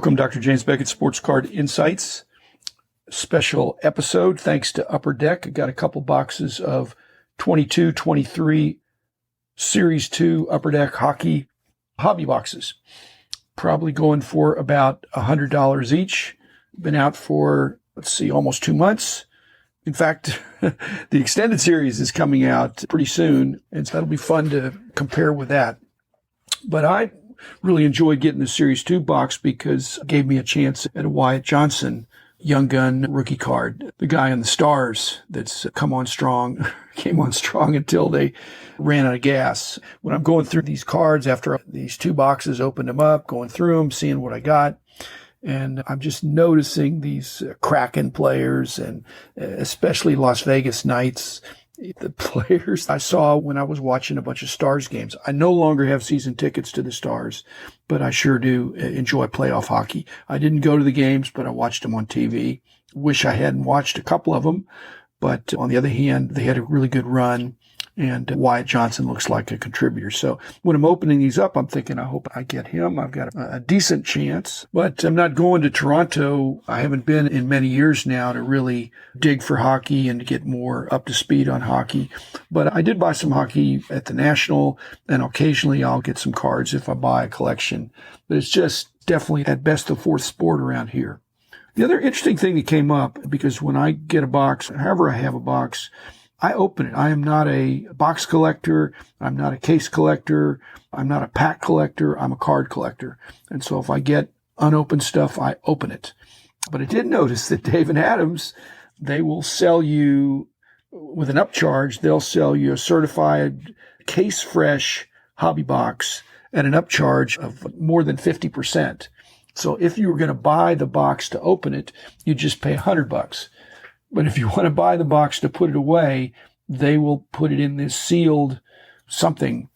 Welcome, Dr. James Beckett, Sports Card Insights. Special episode thanks to Upper Deck. I got a couple boxes of 22-23 Series 2 Upper Deck hockey hobby boxes. Probably going for about $100 each. Been out for, almost 2 months. In fact, the extended series is coming out pretty soon, and so that'll be fun to compare with that. But I really enjoyed getting the Series 2 box because it gave me a chance at a Wyatt Johnston Young Gun rookie card, the guy on the Stars that's came on strong until they ran out of gas. When I'm going through these cards after these two boxes, opened them up, going through them, seeing what I got, and I'm just noticing these Kraken players and especially Las Vegas Knights, the players I saw when I was watching a bunch of Stars games. I no longer have season tickets to the Stars, but I sure do enjoy playoff hockey. I didn't go to the games, but I watched them on TV. Wish I hadn't watched a couple of them, but on the other hand, they had a really good run, and Wyatt Johnston looks like a contributor. So when I'm opening these up, I'm thinking, I hope I get him. I've got a decent chance, but I'm not going to Toronto. I haven't been in many years now to really dig for hockey and to get more up to speed on hockey. But I did buy some hockey at the National, and occasionally I'll get some cards if I buy a collection. But it's just definitely at best the fourth sport around here. The other interesting thing that came up, because when I get a box, however I have a box, I open it. I am not a box collector. I'm not a case collector. I'm not a pack collector. I'm a card collector. And so if I get unopened stuff, I open it. But I did notice that Dave and Adams, they will sell you, with an upcharge, they'll sell you a certified case fresh hobby box at an upcharge of more than 50%. So if you were going to buy the box to open it, you just pay $100. But if you want to buy the box to put it away, they will put it in this sealed something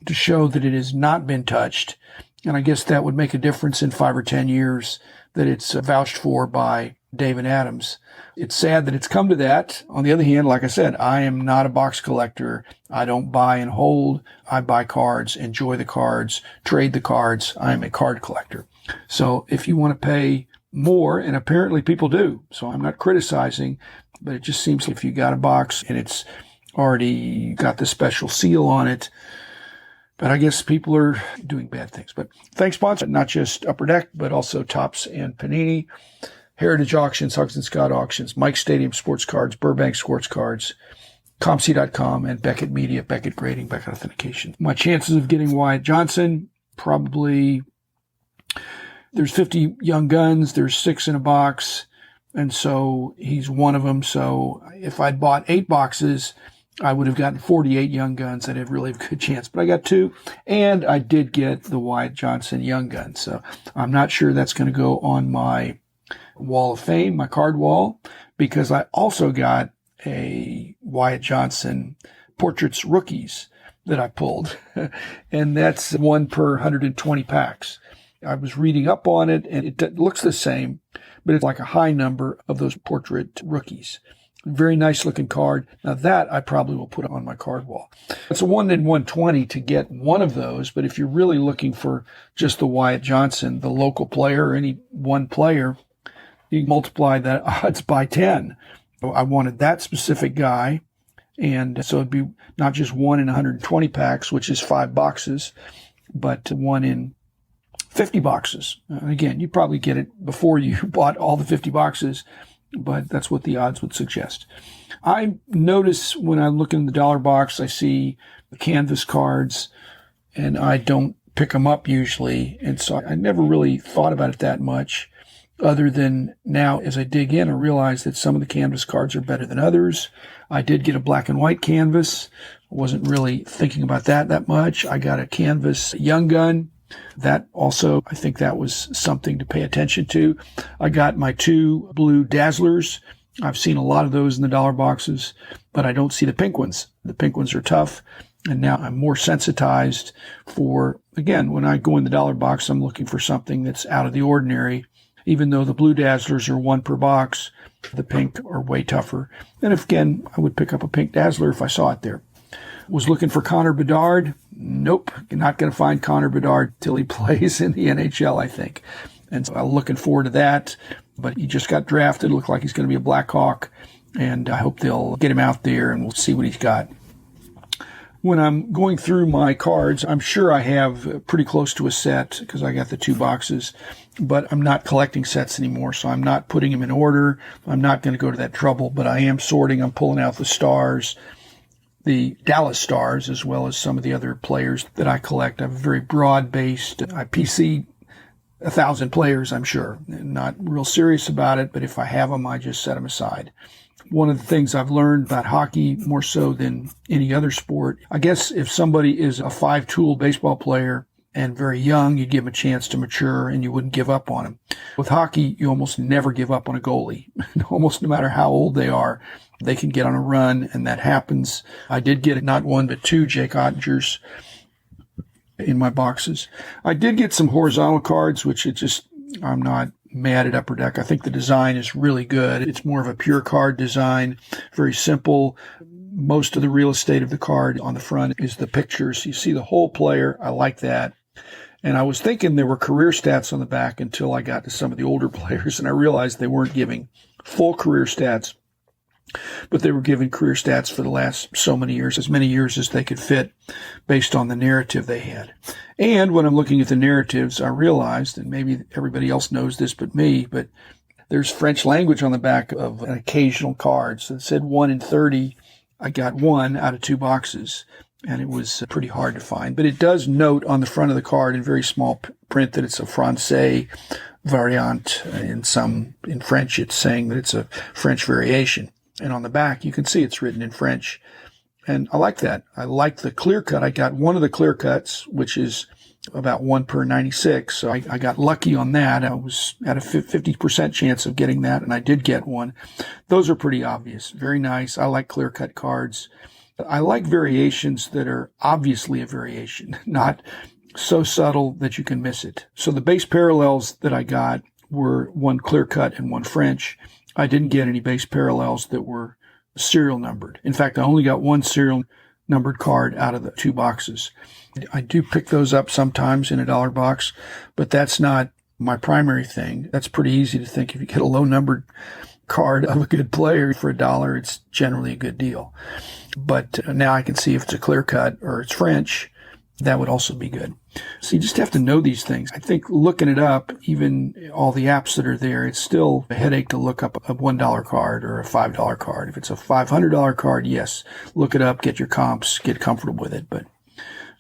to show that it has not been touched. And I guess that would make a difference in 5 or 10 years that it's vouched for by Dave and Adams. It's sad that it's come to that. On the other hand, like I said, I am not a box collector. I don't buy and hold. I buy cards, enjoy the cards, trade the cards. I am a card collector. So if you want to pay more, and apparently people do, so I'm not criticizing, but it just seems like if you got a box and it's already got the special seal on it, but I guess people are doing bad things. But thanks, sponsor, not just Upper Deck, but also Topps and Panini, Heritage Auctions, Huggins & Scott Auctions, Mike Stadium Sports Cards, Burbank Sports Cards, ComC.com, and Beckett Media, Beckett Grading, Beckett Authentication. My chances of getting Wyatt Johnston, probably, there's 50 Young Guns, there's 6 in a box, and so he's one of them. So if I'd bought 8 boxes, I would have gotten 48 Young Guns. I'd have really a good chance. But I got 2, and I did get the Wyatt Johnston Young Gun. So I'm not sure that's going to go on my wall of fame, my card wall, because I also got a Wyatt Johnston Portraits Rookies that I pulled, and that's 1 per 120 packs. I was reading up on it, and it looks the same, but it's like a high number of those portrait rookies. Very nice looking card. Now that I probably will put on my card wall. It's a 1 in 120 to get one of those, but if you're really looking for just the Wyatt Johnston, the local player, or any one player, you multiply that odds by 10. So I wanted that specific guy, and so it'd be not just 1 in 120 packs, which is 5 boxes, but 1 in 50 boxes. Again, you probably get it before you bought all the 50 boxes, but that's what the odds would suggest. I notice when I look in the dollar box, I see the canvas cards, and I don't pick them up usually. And so I never really thought about it that much, other than now as I dig in, I realize that some of the canvas cards are better than others. I did get a black and white canvas. I wasn't really thinking about that much. I got a canvas Young Gun. That also, I think that was something to pay attention to. I got my 2 blue Dazzlers. I've seen a lot of those in the dollar boxes, but I don't see the pink ones. The pink ones are tough, and now I'm more sensitized for, again, when I go in the dollar box, I'm looking for something that's out of the ordinary. Even though the blue Dazzlers are 1 per box, the pink are way tougher. And if, again, I would pick up a pink Dazzler if I saw it there. Was looking for Connor Bedard. Nope, you're not going to find Connor Bedard till he plays in the NHL, I think. And so I'm looking forward to that. But he just got drafted. Looked like he's going to be a Blackhawk. And I hope they'll get him out there and we'll see what he's got. When I'm going through my cards, I'm sure I have pretty close to a set because I got the 2 boxes, but I'm not collecting sets anymore, so I'm not putting them in order. I'm not going to go to that trouble, but I am sorting. I'm pulling out the Stars, the Dallas Stars, as well as some of the other players that I collect. I have a very broad-based, I PC 1,000 players, I'm sure. Not real serious about it, but if I have them, I just set them aside. One of the things I've learned about hockey, more so than any other sport, I guess if somebody is a 5-tool baseball player and very young, you'd give them a chance to mature and you wouldn't give up on them. With hockey, you almost never give up on a goalie. Almost no matter how old they are, they can get on a run, and that happens. I did get not 1 but 2 Jake Ottingers in my boxes. I did get some horizontal cards, which I'm not mad at Upper Deck. I think the design is really good. It's more of a pure card design, very simple. Most of the real estate of the card on the front is the pictures. You see the whole player. I like that. And I was thinking there were career stats on the back until I got to some of the older players, and I realized they weren't giving full career stats, but they were giving career stats for the last so many years, as many years as they could fit based on the narrative they had. And when I'm looking at the narratives, I realized, and maybe everybody else knows this but me, but there's French language on the back of an occasional card. So it said 1 in 30. I got 1 out of 2 boxes, and it was pretty hard to find. But it does note on the front of the card in very small print that it's a Francais variant. In French, it's saying that it's a French variation. And on the back, you can see it's written in French. And I like that. I like the clear cut. I got one of the clear cuts, which is about 1 per 96. So I got lucky on that. I was at a 50% chance of getting that, and I did get one. Those are pretty obvious. Very nice. I like clear cut cards. I like variations that are obviously a variation, not so subtle that you can miss it. So the base parallels that I got were 1 clear cut and 1 French. I didn't get any base parallels that were serial numbered. In fact, I only got 1 serial numbered card out of the 2 boxes. I do pick those up sometimes in a $1 box, but that's not my primary thing. That's pretty easy to think. If you get a low numbered card of a good player for $1, it's generally a good deal. But now I can see if it's a clear cut or it's French, that would also be good. So you just have to know these things. I think looking it up, even all the apps that are there, it's still a headache to look up a $1 card or a $5 card. If it's a $500 card, yes, look it up, get your comps, get comfortable with it. But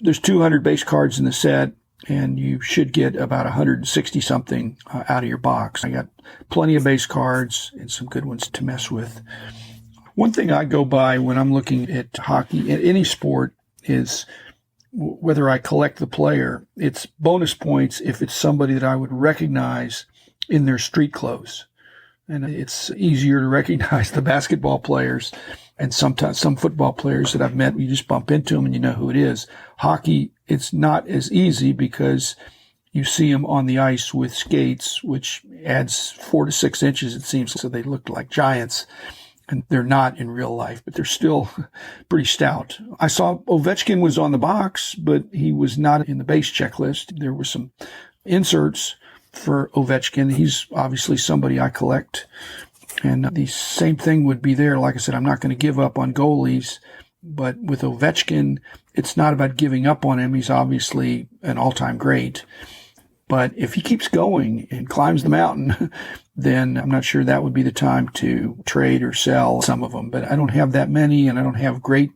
there's 200 base cards in the set, and you should get about 160 something out of your box. I got plenty of base cards and some good ones to mess with. One thing I go by when I'm looking at hockey, in any sport, is whether I collect the player. It's bonus points if it's somebody that I would recognize in their street clothes. And it's easier to recognize the basketball players and sometimes some football players that I've met. You just bump into them and you know who it is. Hockey, it's not as easy because you see them on the ice with skates, which adds 4 to 6 inches, it seems. So they look like giants. And they're not in real life, but they're still pretty stout. I saw Ovechkin was on the box, but he was not in the base checklist. There were some inserts for Ovechkin. He's obviously somebody I collect. And the same thing would be there. Like I said, I'm not going to give up on goalies. But with Ovechkin, it's not about giving up on him. He's obviously an all-time great. But if he keeps going and climbs the mountain, then I'm not sure that would be the time to trade or sell some of them. But I don't have that many, and I don't have great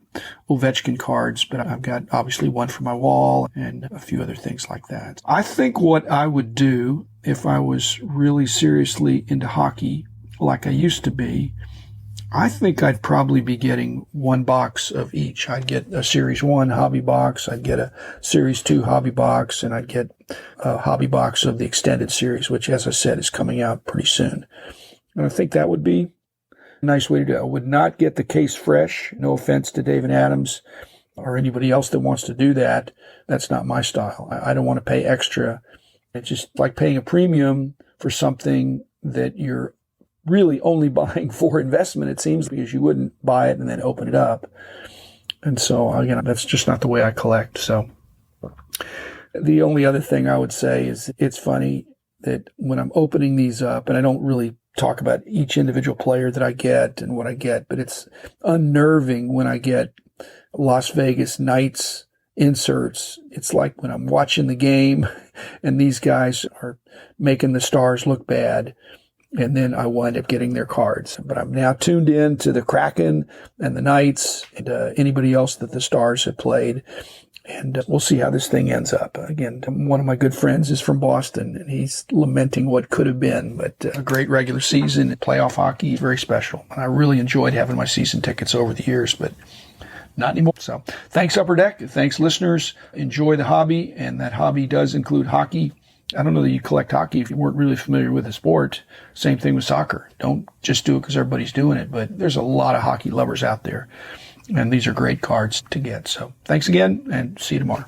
Ovechkin cards, but I've got obviously one for my wall and a few other things like that. I think what I would do if I was really seriously into hockey, like I used to be, I think I'd probably be getting 1 box of each. I'd get a Series 1 hobby box, I'd get a Series 2 hobby box, and I'd get a hobby box of the extended series, which, as I said, is coming out pretty soon. And I think that would be a nice way to do it. I would not get the case fresh. No offense to David Adams or anybody else that wants to do that. That's not my style. I don't want to pay extra. It's just like paying a premium for something that you're really only buying for investment, it seems, because you wouldn't buy it and then open it up. And so, again, that's just not the way I collect. So the only other thing I would say is it's funny. that when I'm opening these up, and I don't really talk about each individual player that I get and what I get, but it's unnerving when I get Las Vegas Knights inserts. It's like when I'm watching the game and these guys are making the Stars look bad, and then I wind up getting their cards. But I'm now tuned in to the Kraken and the Knights and anybody else that the Stars have played. And we'll see how this thing ends up. Again, one of my good friends is from Boston, and he's lamenting what could have been. But a great regular season, playoff hockey, very special. And I really enjoyed having my season tickets over the years, but not anymore. So thanks, Upper Deck. Thanks, listeners. Enjoy the hobby, and that hobby does include hockey. I don't know that you collect hockey if you weren't really familiar with the sport. Same thing with soccer. Don't just do it because everybody's doing it, but there's a lot of hockey lovers out there. And these are great cards to get. So thanks again, and see you tomorrow.